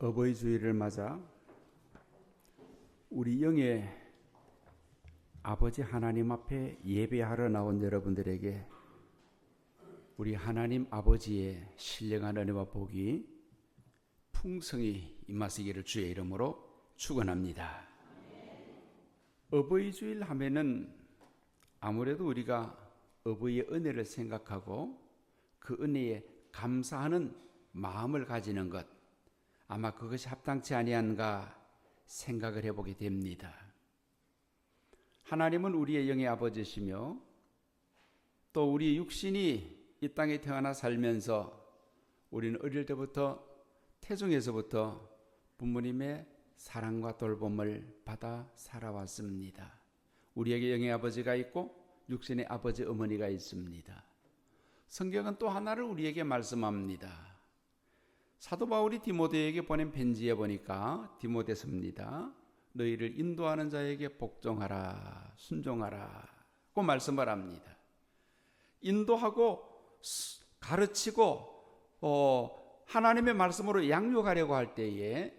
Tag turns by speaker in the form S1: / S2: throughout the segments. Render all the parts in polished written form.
S1: 어버이 주일을 맞아 우리 영의 아버지 하나님 앞에 예배하러 나온 여러분들에게 우리 하나님 아버지의 신령한 은혜와 복이 풍성히 임하시기를 주의 이름으로 축원합니다. 어버이 주일 하면은 아무래도 우리가 어버이의 은혜를 생각하고 그 은혜에 감사하는 마음을 가지는 것, 아마 그것이 합당치 아니한가 생각을 해보게 됩니다. 하나님은 우리의 영의 아버지시며 또 우리 육신이 이 땅에 태어나 살면서 우리는 어릴 때부터 태중에서부터 부모님의 사랑과 돌봄을 받아 살아왔습니다. 우리에게 영의 아버지가 있고 육신의 아버지 어머니가 있습니다. 성경은 또 하나를 우리에게 말씀합니다. 사도 바울이 디모데에게 보낸 편지에 보니까 디모데서입니다. 너희를 인도하는 자에게 복종하라, 순종하라 고 말씀을 합니다. 인도하고 가르치고 하나님의 말씀으로 양육하려고 할 때에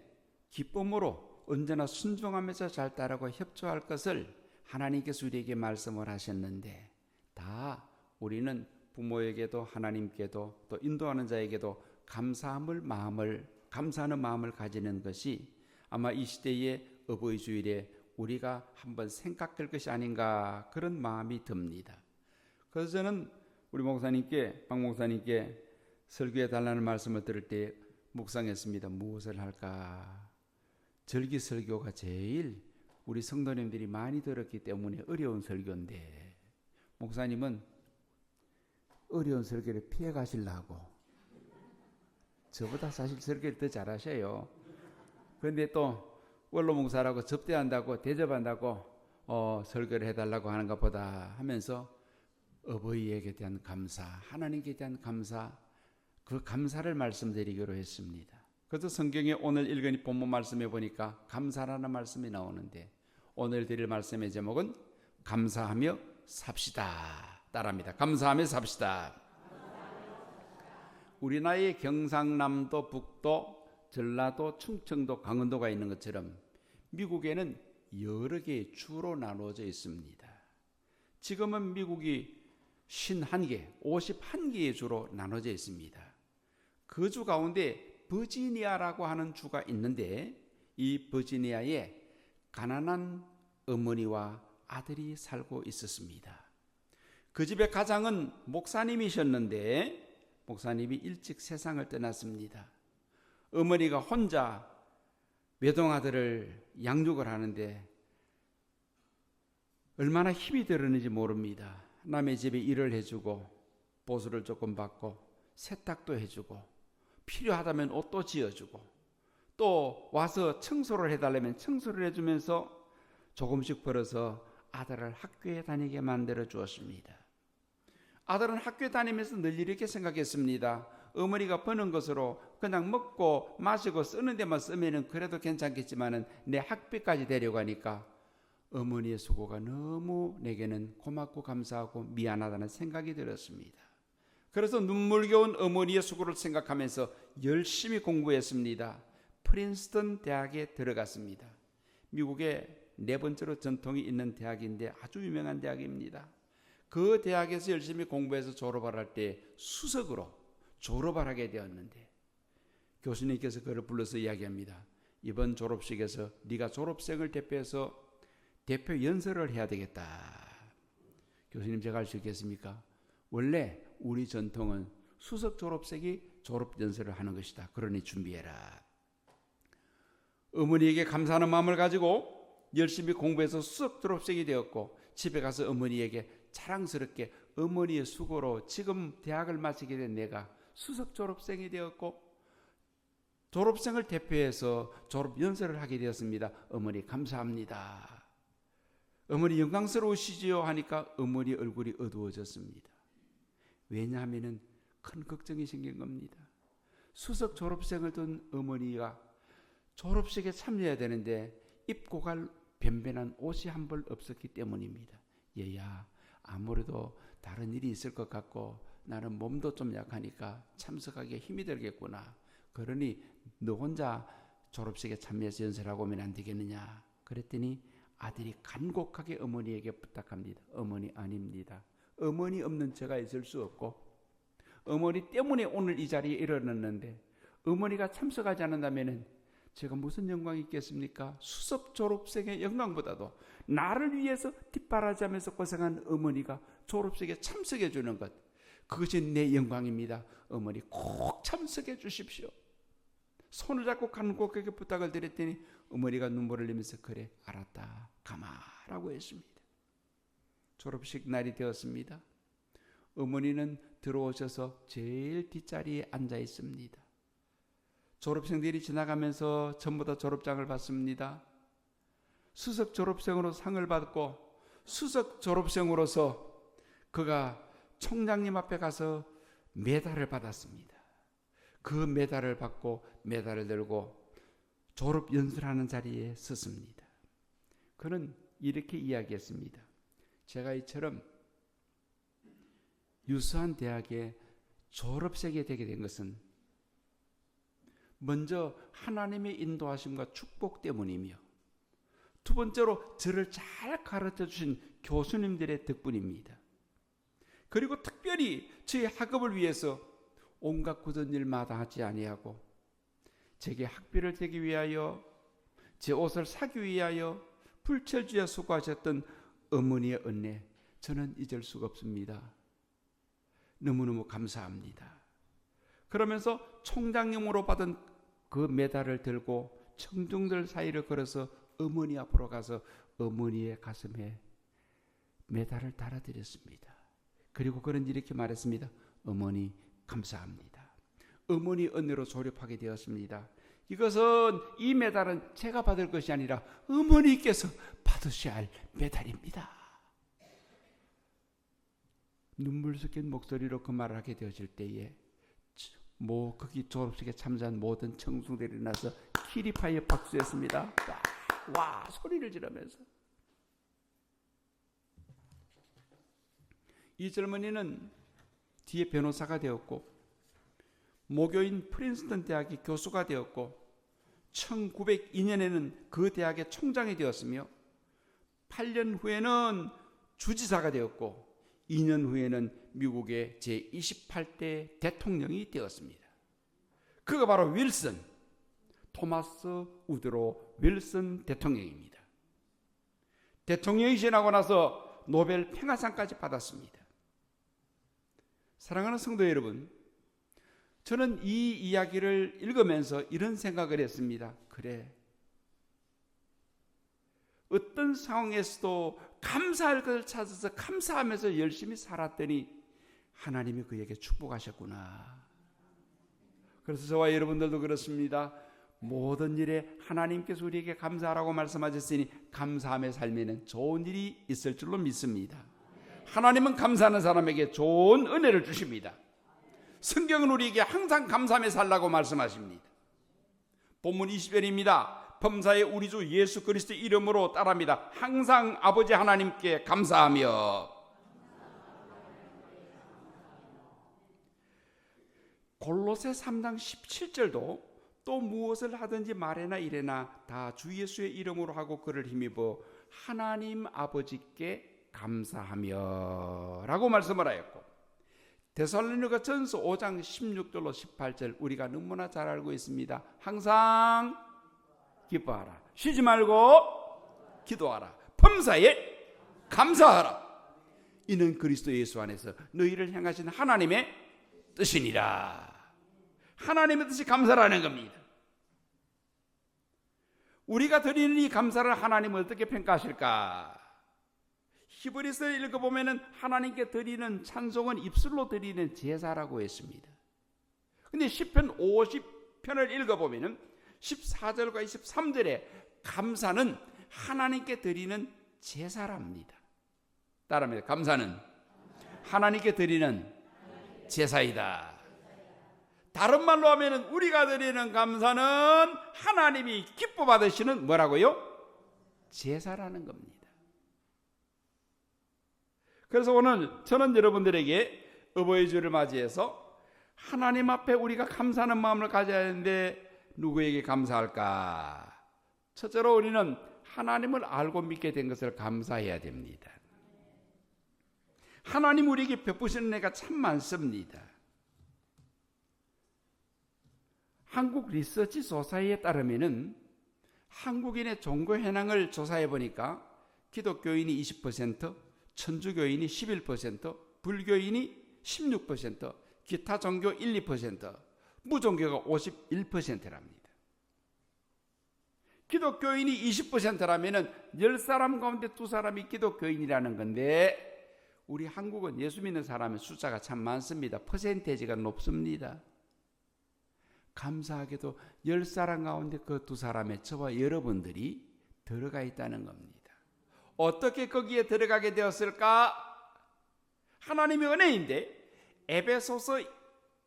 S1: 기쁨으로 언제나 순종하면서 잘 따르고 협조할 것을 하나님께서 우리에게 말씀을 하셨는데, 다 우리는 부모에게도 하나님께도 또 인도하는 자에게도 감사하는 마음을 가지는 것이 아마 이 시대의 어버이 주일에 우리가 한번 생각할 것이 아닌가, 그런 마음이 듭니다. 그래서 저는 우리 박 목사님께 설교해 달라는 말씀을 들을 때 묵상했습니다. 무엇을 할까? 절기 설교가 제일 우리 성도님들이 많이 들었기 때문에 어려운 설교인데, 목사님은 어려운 설교를 피해 가시려고 저보다 사실 설교를 더 잘하셔요. 그런데 또 원로 목사라고 접대한다고 대접한다고 설교를 해달라고 하는 것보다 하면서 어버이에게 대한 감사, 하나님께 대한 감사, 그 감사를 말씀드리기로 했습니다. 그래서 성경에 오늘 읽은 본문 말씀에 보니까 감사라는 말씀이 나오는데, 오늘 드릴 말씀의 제목은 감사하며 삽시다. 따라합니다. 감사하며 삽시다. 우리 나라의 경상남도, 북도, 전라도, 충청도, 강원도가 있는 것처럼 미국에는 여러 개의 주로 나누어져 있습니다. 지금은 미국이 51개, 51개의 주로 나눠져 있습니다. 그 주 가운데 버지니아라고 하는 주가 있는데, 이 버지니아에 가난한 어머니와 아들이 살고 있었습니다. 그 집의 가장은 목사님이셨는데 목사님이 일찍 세상을 떠났습니다. 어머니가 혼자 외동아들을 양육을 하는데 얼마나 힘이 들었는지 모릅니다. 남의 집에 일을 해주고 보수를 조금 받고 세탁도 해주고 필요하다면 옷도 지어주고 또 와서 청소를 해달라면 청소를 해주면서 조금씩 벌어서 아들을 학교에 다니게 만들어 주었습니다. 아들은 학교에 다니면서 늘 이렇게 생각했습니다. 어머니가 버는 것으로 그냥 먹고 마시고 쓰는 데만 쓰면은 그래도 괜찮겠지만은 내 학비까지 데려가니까 어머니의 수고가 너무 내게는 고맙고 감사하고 미안하다는 생각이 들었습니다. 그래서 눈물겨운 어머니의 수고를 생각하면서 열심히 공부했습니다. 프린스턴 대학에 들어갔습니다. 미국의 네 번째로 전통이 있는 대학인데 아주 유명한 대학입니다. 그 대학에서 열심히 공부해서 졸업을 할 때 수석으로 졸업을 하게 되었는데, 교수님께서 그를 불러서 이야기합니다. 이번 졸업식에서 네가 졸업생을 대표해서 대표 연설을 해야 되겠다. 교수님, 제가 할 수 있겠습니까? 원래 우리 전통은 수석 졸업생이 졸업 연설을 하는 것이다. 그러니 준비해라. 어머니에게 감사하는 마음을 가지고 열심히 공부해서 수석 졸업생이 되었고, 집에 가서 어머니에게 자랑스럽게 어머니의 수고로 지금 대학을 마치게 된 내가 수석 졸업생이 되었고 졸업생을 대표해서 졸업 연설을 하게 되었습니다. 어머니 감사합니다. 어머니 영광스러우시지요 하니까 어머니 얼굴이 어두워졌습니다. 왜냐하면 큰 걱정이 생긴 겁니다. 수석 졸업생을 둔 어머니가 졸업식에 참여해야 되는데 입고 갈 변변한 옷이 한 벌 없었기 때문입니다. 얘야, 아무래도 다른 일이 있을 것 같고 나는 몸도 좀 약하니까 참석하기에 힘이 들겠구나. 그러니 너 혼자 졸업식에 참여해서 연설하고 오면 안 되겠느냐. 그랬더니 아들이 간곡하게 어머니에게 부탁합니다. 어머니, 아닙니다. 어머니 없는 제가 있을 수 없고 어머니 때문에 오늘 이 자리에 일어났는데 어머니가 참석하지 않는다면 제가 무슨 영광이 있겠습니까? 수석 졸업생의 영광보다도 나를 위해서 뒷바라지하면서 고생한 어머니가 졸업식에 참석해 주는 것, 그것이 내 영광입니다. 어머니 꼭 참석해 주십시오. 손을 잡고 간곡하게 부탁을 드렸더니 어머니가 눈물을 흘리면서 그래 알았다 가마라고 했습니다. 졸업식 날이 되었습니다. 어머니는 들어오셔서 제일 뒷자리에 앉아 있습니다. 졸업생들이 지나가면서 전부 다 졸업장을 받습니다. 수석 졸업생으로 상을 받고 수석 졸업생으로서 그가 총장님 앞에 가서 메달을 받았습니다. 그 메달을 받고 메달을 들고 졸업 연설하는 자리에 섰습니다. 그는 이렇게 이야기했습니다. 제가 이처럼 유수한 대학에 졸업생이 되게 된 것은 먼저 하나님의 인도하심과 축복 때문이며 두 번째로 저를 잘 가르쳐 주신 교수님들의 덕분입니다. 그리고 특별히 저의 학업을 위해서 온갖 굳은 일마다 하지 아니하고 제게 학비를 대기 위하여 제 옷을 사기 위하여 불철주야 수고하셨던 어머니의 은혜 저는 잊을 수가 없습니다. 너무너무 감사합니다. 그러면서 총장님으로 받은 그 메달을 들고 청중들 사이를 걸어서 어머니 앞으로 가서 어머니의 가슴에 메달을 달아드렸습니다. 그리고 그는 이렇게 말했습니다. 어머니 감사합니다. 어머니 은혜로 졸업하게 되었습니다. 이것은 이 메달은 제가 받을 것이 아니라 어머니께서 받으셔야 할 메달입니다. 눈물 섞인 목소리로 그 말을 하게 되어질 때에 거기 졸업식에 참여한 모든 청중들이 일어나서 기립하여 박수했습니다. 와 소리를 지르면서 이 젊은이는 뒤에 변호사가 되었고 모교인 프린스턴 대학의 교수가 되었고 1902년에는 그 대학의 총장이 되었으며 8년 후에는 주지사가 되었고 2년 후에는 미국의 제28대 대통령이 되었습니다. 그가 바로 토마스 우드로 윌슨 대통령입니다. 대통령이 지나고 나서 노벨 평화상까지 받았습니다. 사랑하는 성도 여러분, 저는 이 이야기를 읽으면서 이런 생각을 했습니다. 그래, 어떤 상황에서도 감사할 것을 찾아서 감사하면서 열심히 살았더니 하나님이 그에게 축복하셨구나. 그래서 저와 여러분들도 그렇습니다. 모든 일에 하나님께서 우리에게 감사하라고 말씀하셨으니 감사함의 삶에는 좋은 일이 있을 줄로 믿습니다. 하나님은 감사하는 사람에게 좋은 은혜를 주십니다. 성경은 우리에게 항상 감사하며 살라고 말씀하십니다. 본문 20절입니다. 범사의 우리 주 예수 그리스도의 이름으로 따릅니다. 항상 아버지 하나님께 감사하며. 골로새 3장 17절도 또 무엇을 하든지 말해나 이래나 다 주 예수의 이름으로 하고 그를 힘입어 하나님 아버지께 감사하며 라고 말씀을 하였고, 데살로니가 전서 5장 16절로 18절 우리가 너무나 잘 알고 있습니다. 항상 기뻐하라, 쉬지 말고 기도하라, 범사에 감사하라. 이는 그리스도 예수 안에서 너희를 향하신 하나님의 뜻이니라. 하나님의 뜻이 감사라는 겁니다. 우리가 드리는 이 감사를 하나님은 어떻게 평가하실까? 히브리서를 읽어보면 하나님께 드리는 찬송은 입술로 드리는 제사라고 했습니다. 그런데 시편 50편을 읽어보면 14절과 23절에 감사는 하나님께 드리는 제사랍니다. 따라합니다. 감사는 하나님께 드리는 제사이다. 다른 말로 하면 우리가 드리는 감사는 하나님이 기뻐 받으시는 뭐라고요? 제사라는 겁니다. 그래서 오늘 저는 여러분들에게 어버이 주를 맞이해서 하나님 앞에 우리가 감사하는 마음을 가져야 하는데 누구에게 감사할까? 첫째로 우리는 하나님을 알고 믿게 된 것을 감사해야 됩니다. 하나님 우리에게 베푸시는 은혜가 참 많습니다. 한국 리서치 소사이에 따르면은 한국인의 종교 현황을 조사해 보니까 기독교인이 20%, 천주교인이 11%, 불교인이 16%, 기타 종교 1, 2%, 무종교가 51%랍니다. 기독교인이 20%라면 10사람 가운데 2사람이 기독교인이라는 건데 우리 한국은 예수 믿는 사람의 숫자가 참 많습니다. 퍼센테이지가 높습니다. 감사하게도 10사람 가운데 그 2사람의 저와 여러분들이 들어가 있다는 겁니다. 어떻게 거기에 들어가게 되었을까? 하나님의 은혜인데 에베소서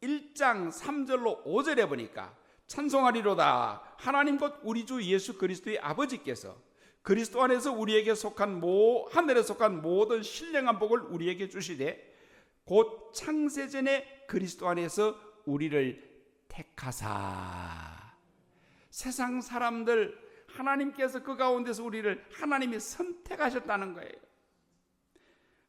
S1: 1장 3절로 5절에 보니까 찬송하리로다 하나님 곧 우리 주 예수 그리스도의 아버지께서 그리스도 안에서 우리에게 속한 하늘에 속한 모든 신령한 복을 우리에게 주시되 곧 창세전에 그리스도 안에서 우리를 택하사. 세상 사람들 하나님께서 그 가운데서 우리를 하나님이 선택하셨다는 거예요.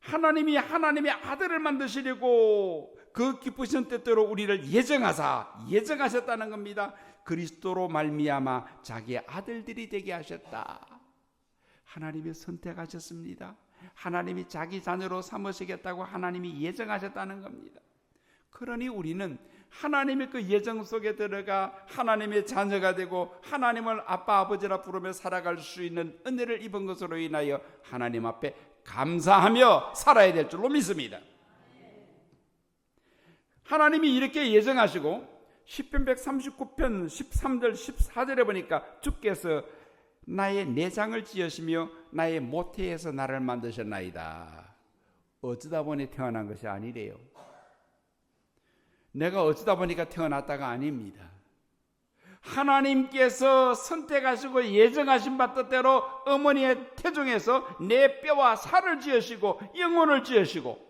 S1: 하나님이 하나님의 아들을 만드시려고 그 기쁘신 뜻대로 우리를 예정하셨다는 겁니다. 그리스도로 말미암아 자기의 아들들이 되게 하셨다. 하나님이 선택하셨습니다. 하나님이 자기 자녀로 삼으시겠다고 하나님이 예정하셨다는 겁니다. 그러니 우리는 하나님의 그 예정 속에 들어가 하나님의 자녀가 되고 하나님을 아빠 아버지라 부르며 살아갈 수 있는 은혜를 입은 것으로 인하여 하나님 앞에 감사하며 살아야 될 줄로 믿습니다. 하나님이 이렇게 예정하시고 시편 139편 13절 14절에 보니까 주께서 나의 내장을 지으시며 나의 모태에서 나를 만드셨나이다. 어쩌다 보니 태어난 것이 아니래요. 내가 어쩌다 보니까 태어났다가 아닙니다. 하나님께서 선택하시고 예정하신 바 뜻대로 어머니의 태중에서 내 뼈와 살을 지으시고 영혼을 지으시고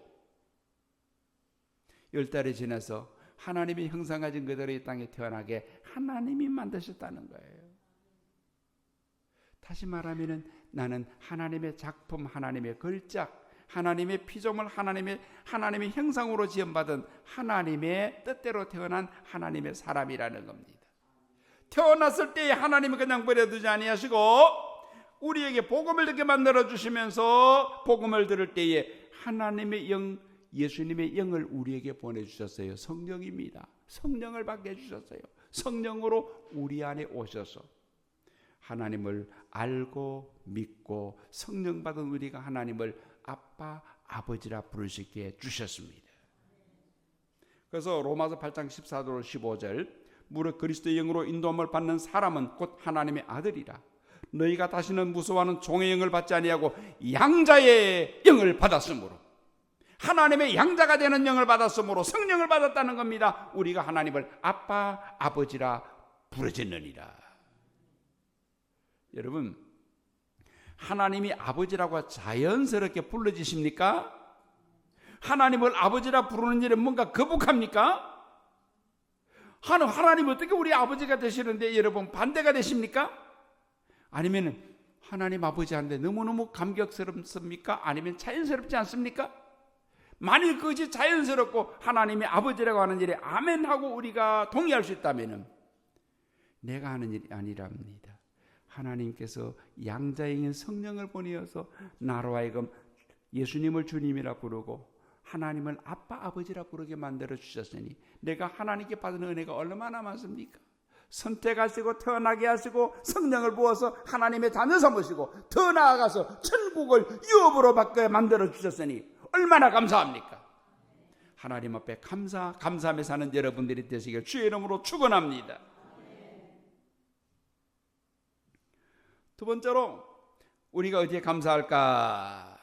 S1: 10달이 지나서 하나님이 형상하신 그대로 이 땅에 태어나게 하나님이 만드셨다는 거예요. 다시 말하면 나는 하나님의 작품, 하나님의 걸작, 하나님의 피조물, 하나님의 형상으로 지음받은 하나님의 뜻대로 태어난 하나님의 사람이라는 겁니다. 태어났을 때에 하나님이 그냥 버려두지 아니하시고 우리에게 복음을 듣게 만들어 주시면서 복음을 들을 때에 하나님의 영, 예수님의 영을 우리에게 보내주셨어요. 성령입니다. 성령을 받게 해주셨어요. 성령으로 우리 안에 오셔서 하나님을 알고 믿고 성령 받은 우리가 하나님을 아빠, 아버지라 부를 수 있게 주셨습니다. 그래서 로마서 8장 14절 15절 무릇 그리스도의 영으로 인도함을 받는 사람은 곧 하나님의 아들이라. 너희가 다시는 무서워하는 종의 영을 받지 아니하고 양자의 영을 받았으므로 하나님의 양자가 되는 영을 받았으므로 성령을 받았다는 겁니다. 우리가 하나님을 아빠, 아버지라 부르짖느니라. 여러분, 하나님이 아버지라고 자연스럽게 불러지십니까? 하나님을 아버지라 부르는 일에 뭔가 거북합니까? 하나님 어떻게 우리 아버지가 되시는데 여러분 반대가 되십니까? 아니면 하나님 아버지한테 너무너무 감격스럽습니까? 아니면 자연스럽지 않습니까? 만일 그것이 자연스럽고 하나님이 아버지라고 하는 일에 아멘하고 우리가 동의할 수 있다면 내가 하는 일이 아니랍니다. 하나님께서 양자인 성령을 보내어서 나로 하여금 예수님을 주님이라 부르고 하나님을 아빠 아버지라 부르게 만들어 주셨으니 내가 하나님께 받은 은혜가 얼마나 많습니까? 선택하시고 태어나게 하시고 성령을 부어서 하나님의 자녀 삼으시고 더 나아가서 천국을 유업으로 받게 만들어 주셨으니 얼마나 감사합니까? 하나님 앞에 감사하며 사는 여러분들이 되시길 주의 이름으로 축원합니다. 두 번째로 우리가 어디에 감사할까?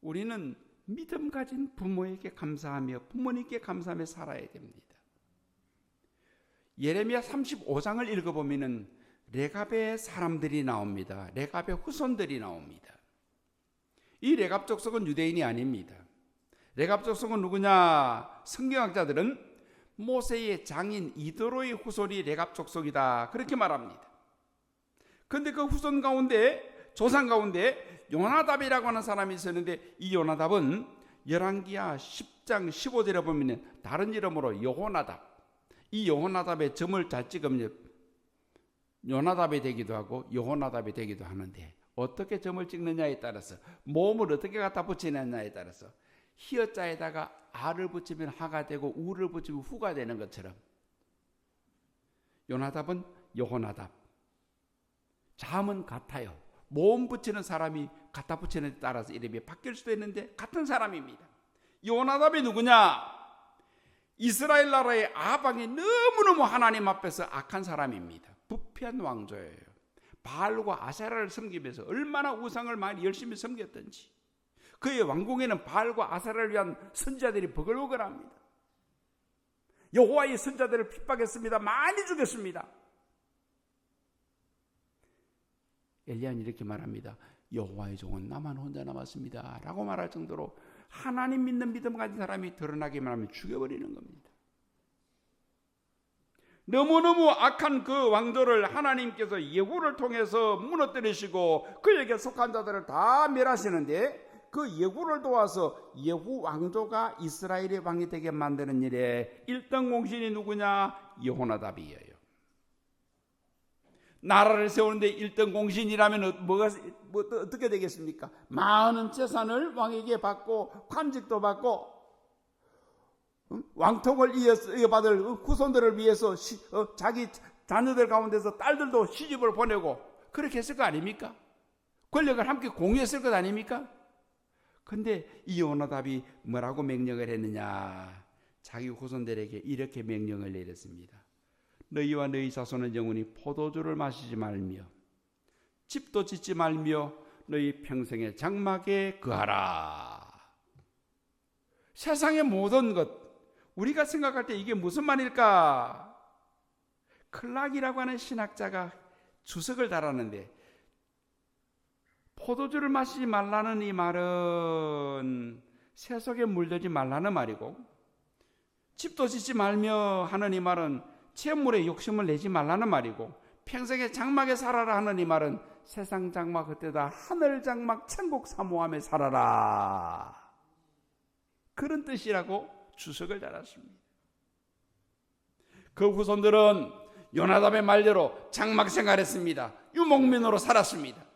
S1: 우리는 믿음 가진 부모에게 감사하며 부모님께 감사하며 살아야 됩니다. 예레미야 35장을 읽어보면 레갑의 사람들이 나옵니다. 레갑의 후손들이 나옵니다. 이 레갑 족속은 유대인이 아닙니다. 레갑 족속은 누구냐? 성경학자들은 모세의 장인 이드로의 후손이 레갑 족속이다, 그렇게 말합니다. 그런데 그 후손 가운데, 조상 가운데 요나답이라고 하는 사람이 있었는데, 이 요나답은 열왕기하 10장 15절에 보면 다른 이름으로 여호나답, 이 여호나답의 점을 잘 찍으면 요나답이 되기도 하고 여호나답이 되기도 하는데, 어떻게 점을 찍느냐에 따라서, 모음을 어떻게 갖다 붙이느냐에 따라서 히어자에다가 아를 붙이면 하가 되고 우를 붙이면 후가 되는 것처럼 요나답은 여호나답, 자음은 같아요. 모음 붙이는 사람이 갖다 붙이는 데 따라서 이름이 바뀔 수도 있는데 같은 사람입니다. 요나답이 누구냐? 이스라엘 나라의 아방이 너무너무 하나님 앞에서 악한 사람입니다. 부패한 왕조예요. 바알과 아세라를 섬기면서 얼마나 우상을 많이 열심히 섬겼던지, 그의 왕궁에는 바알과 아세라를 위한 선지자들이 버글버글합니다. 여호와의 선지자들을 핍박했습니다. 많이 죽였습니다. 엘리야는 이렇게 말합니다. 여호와의 종은 나만 혼자 남았습니다 라고 말할 정도로 하나님 믿는 믿음 가진 사람이 드러나기만 하면 죽여버리는 겁니다. 너무너무 악한 그 왕조를 하나님께서 예후를 통해서 무너뜨리시고 그에게 속한 자들을 다 멸하시는데, 그 예후를 도와서 예후 왕조가 이스라엘의 왕이 되게 만드는 일에 1등 공신이 누구냐? 여호나답이에요. 나라를 세우는데 1등 공신이라면 어떻게 되겠습니까? 많은 재산을 왕에게 받고 관직도 받고 왕통을 이어받을 후손들을 위해서 자기 자녀들 가운데서 딸들도 시집을 보내고 그렇게 했을 거 아닙니까? 권력을 함께 공유했을 것 아닙니까? 근데 이 요나답이 뭐라고 명령을 했느냐? 자기 후손들에게 이렇게 명령을 내렸습니다. 너희와 너희 자손은 영원히 포도주를 마시지 말며 집도 짓지 말며 너희 평생의 장막에 거하라. 세상의 모든 것, 우리가 생각할 때 이게 무슨 말일까? 클락이라고 하는 신학자가 주석을 달았는데, 포도주를 마시지 말라는 이 말은 세속에 물들지 말라는 말이고, 집도 짓지 말며 하는 이 말은 채물에 욕심을 내지 말라는 말이고, 평생에 장막에 살아라 하는 이 말은 세상 장막 그때다 하늘 장막 천국 사모함에 살아라, 그런 뜻이라고 주석을 달았습니다. 그 후손들은 요나답의 말대로 장막 생활했습니다. 유목민으로 살았습니다.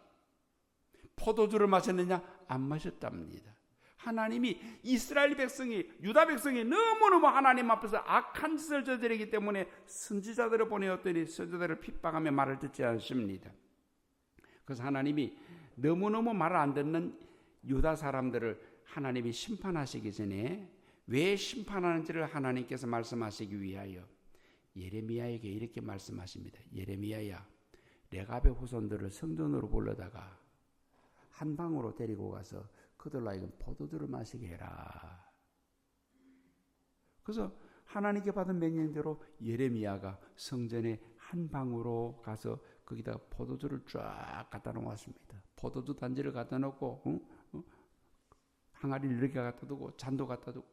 S1: 포도주를 마셨느냐? 안 마셨답니다. 하나님이 이스라엘 백성이, 유다 백성이 너무너무 하나님 앞에서 악한 짓을 저지르기 때문에 선지자들을 보내었더니 선지자들을 핍박하며 말을 듣지 않습니다. 그래서 하나님이 너무너무 말을 안 듣는 유다 사람들을 하나님이 심판하시기 전에 왜 심판하는지를 하나님께서 말씀하시기 위하여 예레미야에게 이렇게 말씀하십니다. 예레미야야, 레갑의 후손들을 성전으로 불러다가 한 방으로 데리고 가서 그들로 하여금 포도주를 마시게 해라. 그래서 하나님께 받은 명령대로 예레미야가 성전의 한 방으로 가서 거기다가 포도주를 쫙 갖다 놓았습니다. 포도주 단지를 갖다 놓고 항아리를 이렇게 갖다 두고 잔도 갖다 두고,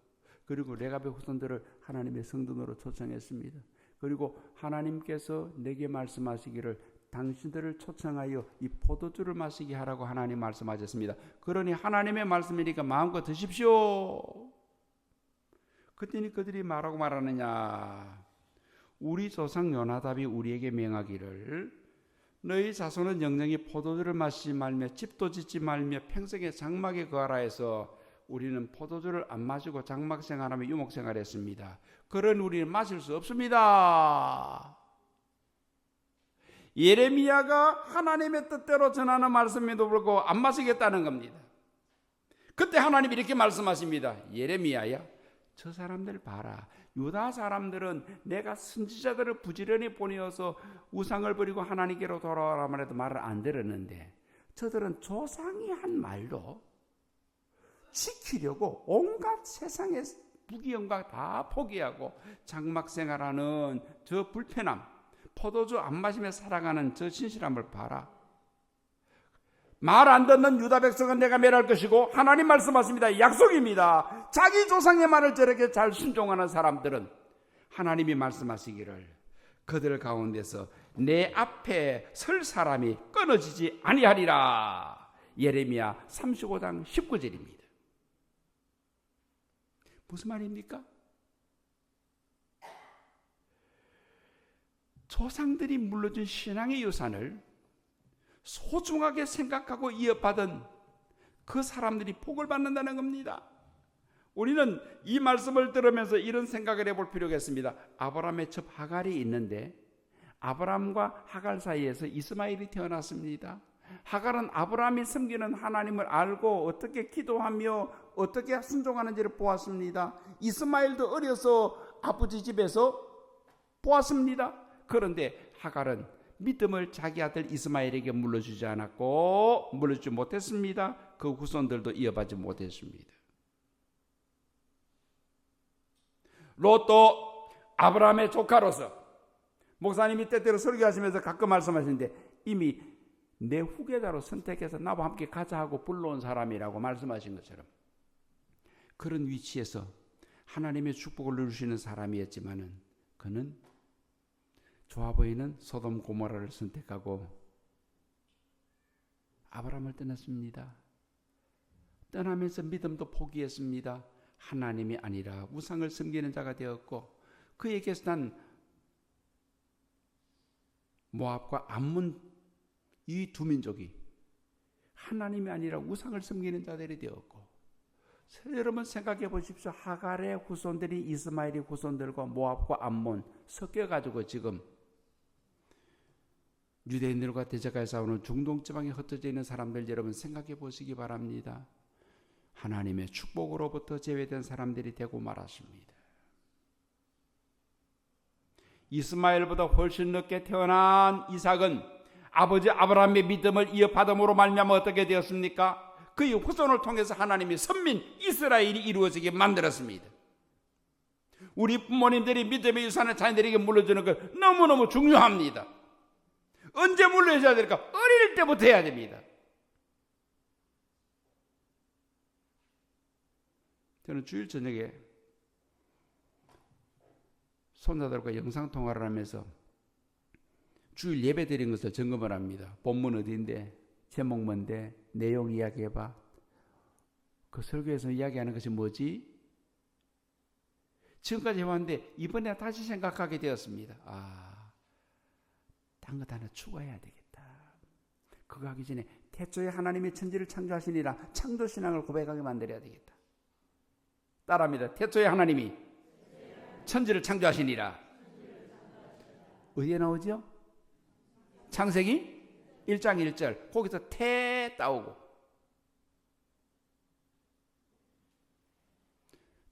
S1: 그리고 레갑의 후손들을 하나님의 성전으로 초청했습니다. 그리고 하나님께서 내게 말씀하시기를 당신들을 초청하여 이 포도주를 마시게 하라고 하나님 말씀하셨습니다. 그러니 하나님의 말씀이니까 마음껏 드십시오. 그때니 그들이 뭐라고 말하느냐? 우리 조상 요나답이 우리에게 명하기를 너희 자손은 영영이 포도주를 마시지 말며 집도 짓지 말며 평생에 장막에 거하라 해서 우리는 포도주를 안 마시고 장막 생활하며 유목 생활했습니다. 그런 우리는 마실 수 없습니다. 예레미야가 하나님의 뜻대로 전하는 말씀에도 불구하고 안 마시겠다는 겁니다. 그때 하나님이 이렇게 말씀하십니다. 예레미야야, 저 사람들 봐라. 유다 사람들은 내가 선지자들을 부지런히 보내어서 우상을 버리고 하나님께로 돌아오라만 해도 말을 안 들었는데, 저들은 조상이 한 말도 지키려고 온갖 세상의 부귀영광 다 포기하고 장막 생활하는 저 불편함, 포도주 안 마시며 살아가는 저 신실함을 봐라. 말 안 듣는 유다 백성은 내가 멸할 것이고, 하나님 말씀하십니다. 약속입니다. 자기 조상의 말을 저렇게 잘 순종하는 사람들은 하나님이 말씀하시기를 그들 가운데서 내 앞에 설 사람이 끊어지지 아니하리라. 예레미야 35장 19절입니다. 무슨 말입니까? 조상들이 물려준 신앙의 유산을 소중하게 생각하고 이어받은 그 사람들이 복을 받는다는 겁니다. 우리는 이 말씀을 들으면서 이런 생각을 해볼 필요가 있습니다. 아브라함의 첩 하갈이 있는데 아브라함과 하갈 사이에서 이스마엘이 태어났습니다. 하갈은 아브라함이 섬기는 하나님을 알고 어떻게 기도하며 어떻게 순종하는지를 보았습니다. 이스마엘도 어려서 아버지 집에서 보았습니다. 그런데 하갈은 믿음을 자기 아들 이스마엘에게 물려주지 않았고 물려주지 못했습니다. 그 후손들도 이어받지 못했습니다. 롯도 아브라함의 조카로서 목사님이 때때로 설교하시면서 가끔 말씀하시는데 이미 내 후계자로 선택해서 나와 함께 가자 하고 불러온 사람이라고 말씀하신 것처럼 그런 위치에서 하나님의 축복을 누리시는 사람이었지만은 그는 좋아 보이는 소돔 고모라를 선택하고 아브라함을 떠났습니다. 떠나면서 믿음도 포기했습니다. 하나님이 아니라 우상을 섬기는 자가 되었고 그에게서 난 모압과 암몬 이 두 민족이 하나님이 아니라 우상을 섬기는 자들이 되었고 여러분 생각해 보십시오. 하갈의 후손들이 이스마엘의 후손들과 모압과 암몬 섞여가지고 지금 유대인들과 대적하여 싸우는 중동 지방에 흩어져 있는 사람들 여러분 생각해 보시기 바랍니다. 하나님의 축복으로부터 제외된 사람들이 되고 말았습니다. 이스마엘보다 훨씬 늦게 태어난 이삭은 아버지 아브라함의 믿음을 이어받음으로 말미암아 어떻게 되었습니까? 그의 후손을 통해서 하나님이 선민 이스라엘이 이루어지게 만들었습니다. 우리 부모님들이 믿음의 유산을 자녀들에게 물려주는 것 너무너무 중요합니다. 언제 물려줘야 될까? 어릴 때부터 해야 됩니다. 저는 주일 저녁에 손자들과 영상통화를 하면서 주일 예배 드린 것을 점검을 합니다. 본문 어디인데, 제목 뭔데, 내용 이야기해봐. 그 설교에서 이야기하는 것이 뭐지? 지금까지 해왔는데 이번에 다시 생각하게 되었습니다. 딴 것 하나 추가해야 되겠다. 그거 하기 전에 태초에 하나님의 천지를 창조하시니라 창조신앙을 고백하게 만들어야 되겠다. 따라합니다. 태초에 하나님이 천지를 창조하시니라. 어디에 나오죠? 창세기 1장 1절. 거기서 태 따오고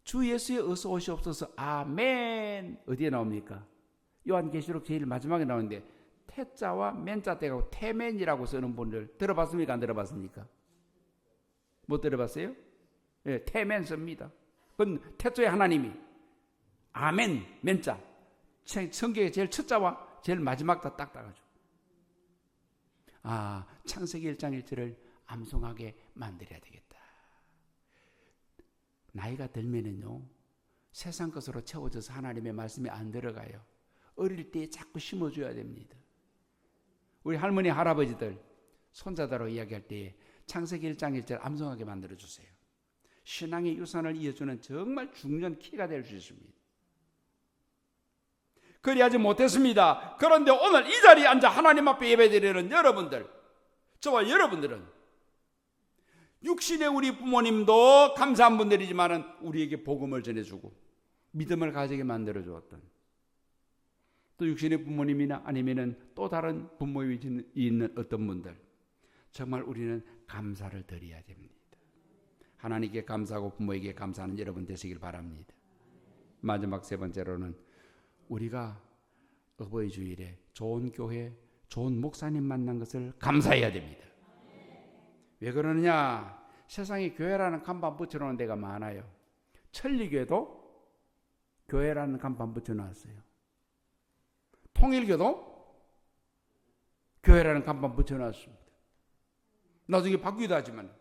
S1: 주 예수의 어서 오시옵소서 아멘. 어디에 나옵니까? 요한계시록 제일 마지막에 나오는데 태자와 맨자 떼고 태맨이라고 쓰는 분들 들어봤습니까? 안 들어봤습니까? 못 들어봤어요? 네, 태맨 씁니다. 그건 태초에 하나님이 아멘 맨자 성경에 제일 첫 자와 제일 마지막 다 딱 따가지고 창세기 1장 1절을 암송하게 만들어야 되겠다. 나이가 들면은요 세상 것으로 채워져서 하나님의 말씀이 안 들어가요. 어릴 때 자꾸 심어줘야 됩니다. 우리 할머니 할아버지들 손자들하고 이야기할 때에 창세기 1장 1절 암송하게 만들어주세요. 신앙의 유산을 이어주는 정말 중요한 키가 될 수 있습니다. 그리하지 못했습니다. 그런데 오늘 이 자리에 앉아 하나님 앞에 예배드리는 여러분들, 저와 여러분들은 육신의 우리 부모님도 감사한 분들이지만 우리에게 복음을 전해주고 믿음을 가지게 만들어 주었던 또 육신의 부모님이나 아니면 또 다른 부모님이 있는 어떤 분들 정말 우리는 감사를 드려야 됩니다. 하나님께 감사하고 부모에게 감사하는 여러분 되시길 바랍니다. 마지막 세 번째로는 우리가 어버이 주일에 좋은 교회, 좋은 목사님 만난 것을 감사해야 됩니다. 왜 그러느냐? 세상에 교회라는 간판 붙여놓은 데가 많아요. 천리교도 교회라는 간판 붙여놨어요. 통일교도 교회라는 간판 붙여놨습니다. 나중에 바뀌기도 하지만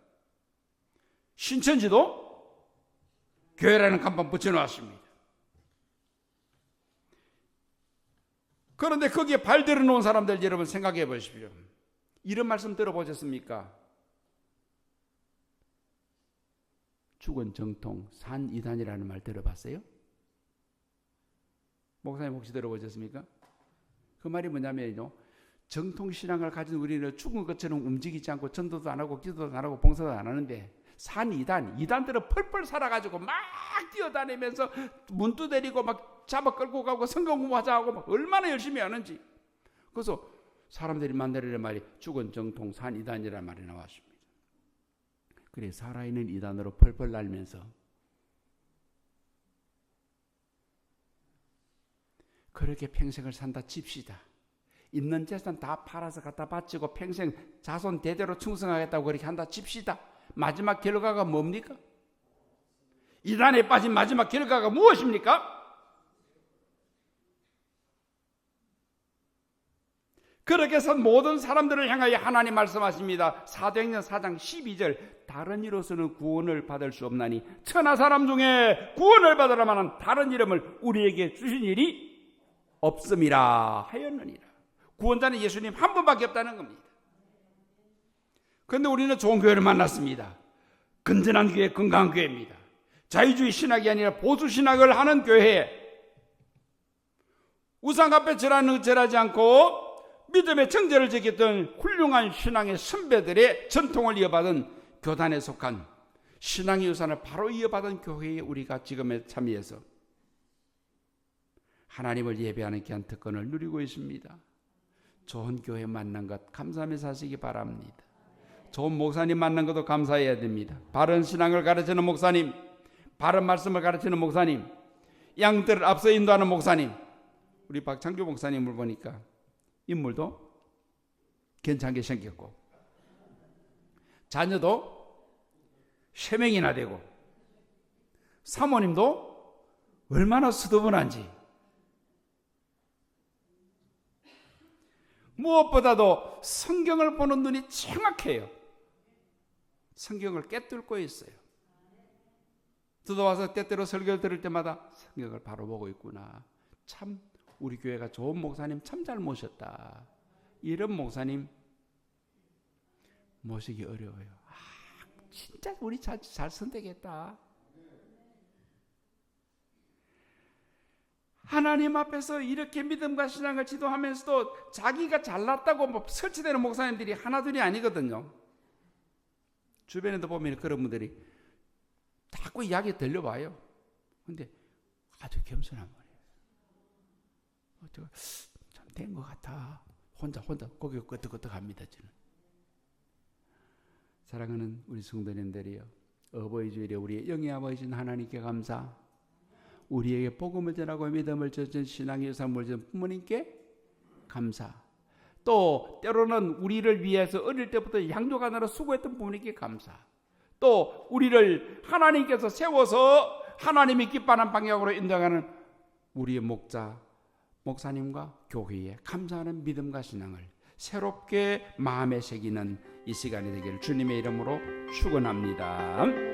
S1: 신천지도 교회라는 간판 붙여놨습니다. 그런데 거기에 발 들여놓은 사람들 여러분 생각해 보십시오. 이런 말씀 들어보셨습니까? 죽은 정통 산 이단이라는 말 들어봤어요? 목사님 혹시 들어보셨습니까? 그 말이 뭐냐면요, 정통신앙을 가진 우리는 죽은 것처럼 움직이지 않고 전도도 안 하고 기도도 안 하고 봉사도 안 하는데, 산 이단들은 펄펄 살아가지고 막 뛰어다니면서 문 두드리고 막 잡아 끌고 가고 성경 공부하자 하고 막 얼마나 열심히 하는지. 그래서 사람들이 만들어낸 말이 죽은 정통 산 이단이라는 말이 나왔습니다. 그래, 살아있는 이단으로 펄펄 날면서 그렇게 평생을 산다 칩시다. 있는 재산 다 팔아서 갖다 바치고 평생 자손 대대로 충성하겠다고 그렇게 한다 칩시다. 마지막 결과가 뭡니까? 이단에 빠진 마지막 결과가 무엇입니까? 그렇게 해서 모든 사람들을 향하여 하나님 말씀하십니다. 사도행전 4장 12절, 다른 이로서는 구원을 받을 수 없나니 천하 사람 중에 구원을 받으라 만한 다른 이름을 우리에게 주신 일이 없음이라 하였느니라. 구원자는 예수님 한 분밖에 없다는 겁니다. 그런데 우리는 좋은 교회를 만났습니다. 건전한 교회, 건강한 교회입니다. 자유주의 신학이 아니라 보수 신학을 하는 교회, 우상 앞에 절하지 않고 믿음의 정절을 지켰던 훌륭한 신앙의 선배들의 전통을 이어받은 교단에 속한 신앙의 유산을 바로 이어받은 교회에 우리가 지금에 참여해서 하나님을 예배하는 귀한 특권을 누리고 있습니다. 좋은 교회 만난 것 감사하며 사시기 바랍니다. 좋은 목사님 만난 것도 감사해야 됩니다. 바른 신앙을 가르치는 목사님, 바른 말씀을 가르치는 목사님, 양들을 앞서 인도하는 목사님. 우리 박창규 목사님을 보니까 인물도 괜찮게 생겼고 자녀도 3명이나 되고 사모님도 얼마나 수더분한지, 무엇보다도 성경을 보는 눈이 정확해요. 성경을 깨뚫고 있어요. 들어와서 때때로 설교를 들을 때마다 성경을 바로 보고 있구나. 참 우리 교회가 좋은 목사님 참 잘 모셨다. 이런 목사님 모시기 어려워요. 진짜 우리 잘 선택했다. 하나님 앞에서 이렇게 믿음과 신앙을 지도하면서도 자기가 잘났다고 뭐 설치되는 목사님들이 하나둘이 아니거든요. 주변에도 보면 그런 분들이 자꾸 이야기 들려봐요. 근데 아주 겸손한 거예요. 참 된 것 같아. 혼자 고개 끄덕끄덕합니다. 저는. 사랑하는 우리 성도님들이요, 어버이 주일에 우리의 영의 아버지신 하나님께 감사, 우리에게 복음을 전하고 믿음을 젖은 신앙의 유산을 준 부모님께 감사, 또 때로는 우리를 위해서 어릴 때부터 양육하느라 수고했던 부모님께 감사, 또 우리를 하나님께서 세워서 하나님이 기뻐하는 방향으로 인도하는 우리의 목사님과 교회에 감사하는 믿음과 신앙을 새롭게 마음에 새기는 이 시간이 되기를 주님의 이름으로 축원합니다.